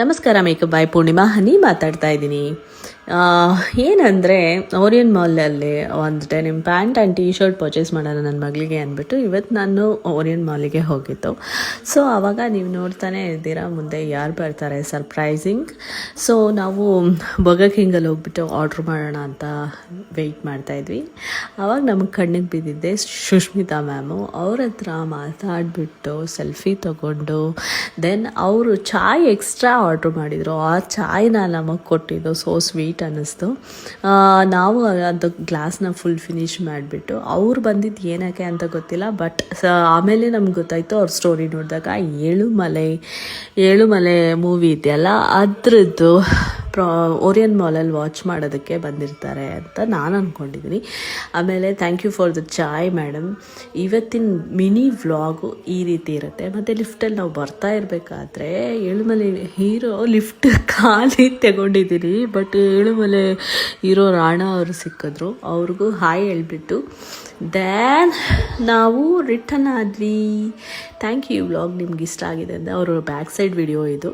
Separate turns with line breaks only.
ನಮಸ್ಕಾರ, ಮೇಕಪ್ ಬಾಯ್ ಪೂರ್ಣಿಮಾ ಹನಿ ಮಾತಾಡ್ತಾ ಇದ್ದೀನಿ. ಏನಂದರೆ ಓರಿಯನ್ ಮಾಲಲ್ಲಿ ಒಂದು denim pant and T shirt purchase ಮಾಡೋಣ ನನ್ನ ಮಗಳಿಗೆ ಅಂದ್ಬಿಟ್ಟು ಇವತ್ತು ನಾನು ಓರಿಯನ್ ಮಾಲಿಗೆ ಹೋಗಿತ್ತು. ಸೊ ಆವಾಗ ನೀವು ನೋಡ್ತಾನೆ ಇದ್ದೀರಾ ಮುಂದೆ ಯಾರು ಬರ್ತಾರೆ ಸರ್ಪ್ರೈಸಿಂಗ್. ಸೊ ನಾವು ಬರ್ಗರ್ ಕಿಂಗಲ್ಲಿ ಹೋಗ್ಬಿಟ್ಟು ಆರ್ಡ್ರ್ ಮಾಡೋಣ ಅಂತ ವೆಯ್ಟ್ ಮಾಡ್ತಾಯಿದ್ವಿ. ಆವಾಗ ನಮಗೆ ಕಣ್ಣಿಗೆ ಬಿದ್ದಿದ್ದೆ ಸುಷ್ಮಿತಾ ಮ್ಯಾಮು. ಅವ್ರ ಹತ್ರ ಮಾತಾಡಿಬಿಟ್ಟು ಸೆಲ್ಫಿ ತೊಗೊಂಡು ದೆನ್ ಅವರು ಚಾಯ್ ಎಕ್ಸ್ಟ್ರಾ ಆರ್ಡ್ರ್ ಮಾಡಿದರು. ಆ ಚಾಯ್ನ ನಮಗೆ ಕೊಟ್ಟಿದ್ದು ಸೋ ಸ್ವೀಟ್ ಅನ್ನಿಸ್ತು. ನಾವು ಅದು ಗ್ಲಾಸ್ನ ಫುಲ್ ಫಿನಿಶ್ ಮಾಡಿಬಿಟ್ಟು ಅವ್ರು ಬಂದಿದ್ದು ಏನಕ್ಕೆ ಅಂತ ಗೊತ್ತಿಲ್ಲ, ಬಟ್ ಆಮೇಲೆ ನಮ್ಗೆ ಗೊತ್ತಾಯಿತು ಅವ್ರ ಸ್ಟೋರಿ ನೋಡಿದಾಗ ಏಳುಮಲೆ ಮೂವಿ ಇದೆಯಲ್ಲ ಅದ್ರದ್ದು ಓರಿಯನ್ ಮಾಲಲ್ಲಿ ವಾಚ್ ಮಾಡೋದಕ್ಕೆ ಬಂದಿರ್ತಾರೆ ಅಂತ ನಾನು ಅಂದ್ಕೊಂಡಿದ್ದೀನಿ. ಆಮೇಲೆ thank you for the chai madam. ಇವತ್ತಿನ ಮಿನಿ ವ್ಲಾಗು ಈ ರೀತಿ ಇರುತ್ತೆ. ಮತ್ತು ಲಿಫ್ಟಲ್ಲಿ ನಾವು ಬರ್ತಾ ಇರಬೇಕಾದ್ರೆ ಏಳುಮಲೆ ಹೀರೋ ಲಿಫ್ಟ್ ಖಾಲಿ ತಗೊಂಡಿದ್ದೀನಿ, ಬಟ್ ಏಳುಮಲೆ ಹೀರೋ ರಾಣಾ ಅವರು ಸಿಕ್ಕಿದ್ರು. ಅವ್ರಿಗೂ ಹಾಯ್ ಹೇಳ್ಬಿಟ್ಟು ದ್ಯಾನ್ ನಾವು ರಿಟರ್ನ್ ಆದ್ವಿ. Thank you. ವ್ಲಾಗ್ ನಿಮ್ಗೆ ಇಷ್ಟ ಆಗಿದೆ ಅಂದರೆ ಅವರು ಬ್ಯಾಕ್ ಸೈಡ್ ವಿಡಿಯೋ ಇದು.